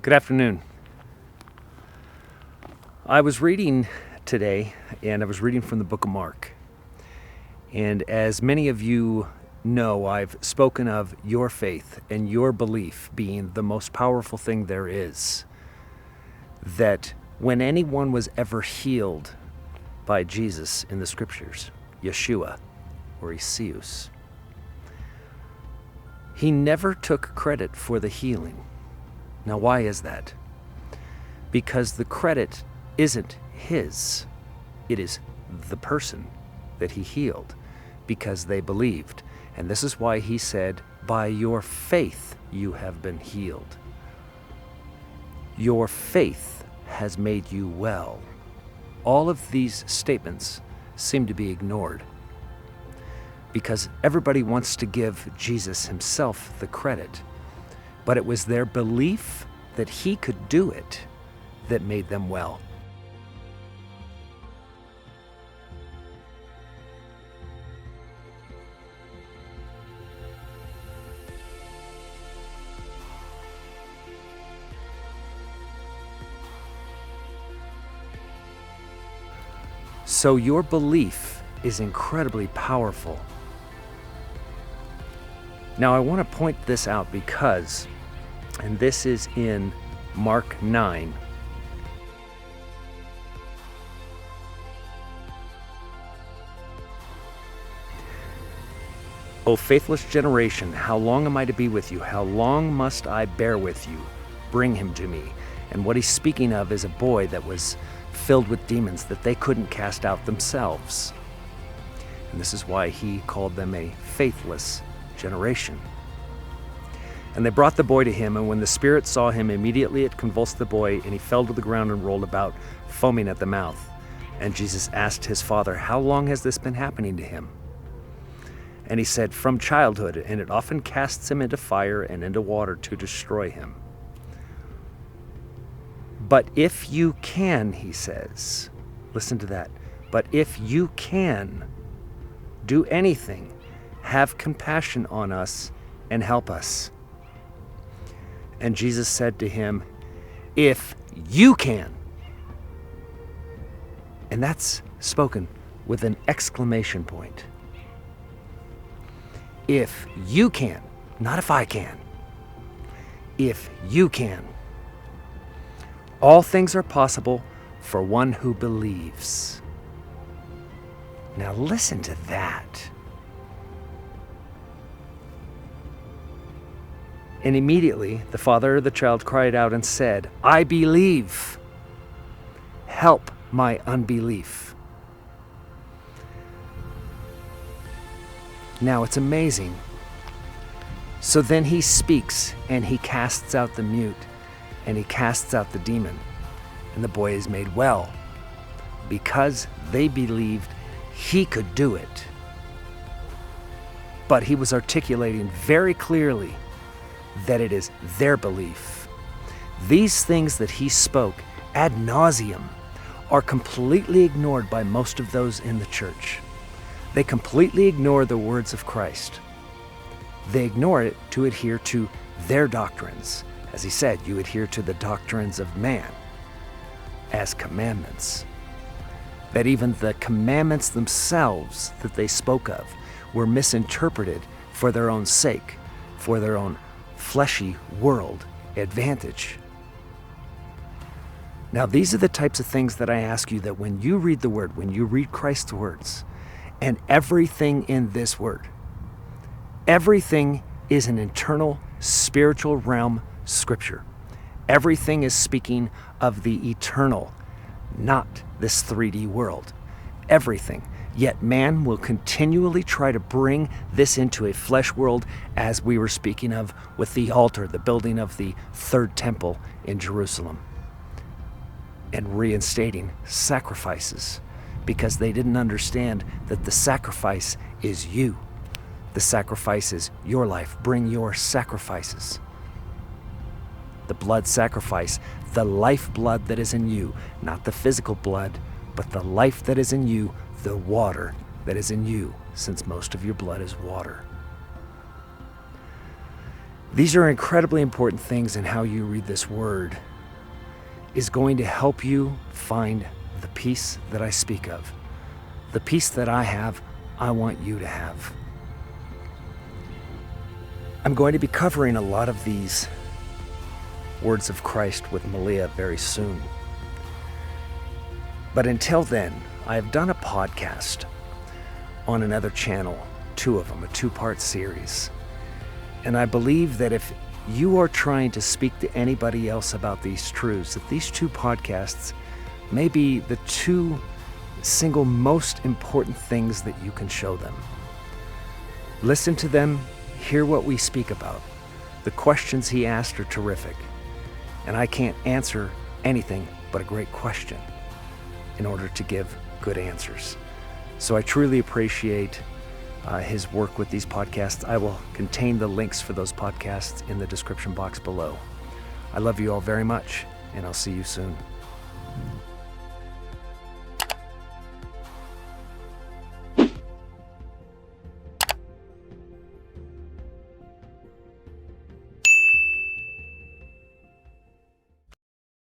Good afternoon. I was reading today, and I was reading from the book of Mark. And as many of you know, I've spoken of your faith and your belief being the most powerful thing there is. That when anyone was ever healed by Jesus in the scriptures, Yeshua or Iseus, he never took credit for the healing. Now, why is that? Because the credit isn't his. It is the person that he healed, because they believed. And this is why he said, by your faith you have been healed. Your faith has made you well. All of these statements seem to be ignored because everybody wants to give Jesus himself the credit. But it was their belief that he could do it that made them well. So your belief is incredibly powerful. Now I want to point this out because, and this is in Mark 9. O faithless generation, how long am I to be with you? How long must I bear with you? Bring him to me. And what he's speaking of is a boy that was filled with demons that they couldn't cast out themselves. And this is why he called them a faithless generation. And they brought the boy to him, and when the spirit saw him, immediately it convulsed the boy, and he fell to the ground and rolled about, foaming at the mouth. And Jesus asked his father, how long has this been happening to him? And he said, from childhood, and it often casts him into fire and into water to destroy him. But if you can, he says, listen to that, but if you can do anything, have compassion on us and help us. And Jesus said to him, if you can. And that's spoken with an exclamation point. If you can, not if I can. If you can. All things are possible for one who believes. Now listen to that. And immediately the father of the child cried out and said, I believe. Help my unbelief. Now it's amazing. So then he speaks, and he casts out the mute, and he casts out the demon, and the boy is made well, because they believed he could do it. But he was articulating very clearly that it is their belief. These things that he spoke ad nauseum are completely ignored by most of those in the church. They completely ignore the words of Christ. They ignore it to adhere to their doctrines. As he said, you adhere to the doctrines of man as commandments. That even the commandments themselves that they spoke of were misinterpreted for their own sake, for their own fleshy world advantage. Now, these are the types of things that I ask you, that when you read the Word, when you read Christ's words, and everything in this Word, everything is an internal spiritual realm scripture. Everything is speaking of the eternal, not this 3D world. Everything. Yet man will continually try to bring this into a flesh world, as we were speaking of with the altar, the building of the third temple in Jerusalem, and reinstating sacrifices, because they didn't understand that the sacrifice is you. The sacrifice is your life. Bring your sacrifices. The blood sacrifice, the life blood that is in you, not the physical blood, but the life that is in you, the water that is in you, since most of your blood is water. These are incredibly important things, and how you read this word is going to help you find the peace that I speak of. The peace that I have, I want you to have. I'm going to be covering a lot of these words of Christ with Malia very soon. But until then, I have done a podcast on another channel, 2 of them, a 2-part series. And I believe that if you are trying to speak to anybody else about these truths, that these 2 podcasts may be the 2 single most important things that you can show them. Listen to them, hear what we speak about. The questions he asked are terrific, and I can't answer anything but a great question in order to give good answers. So I truly appreciate his work with these podcasts. I will contain the links for those podcasts in the description box below. I love you all very much, and I'll see you soon.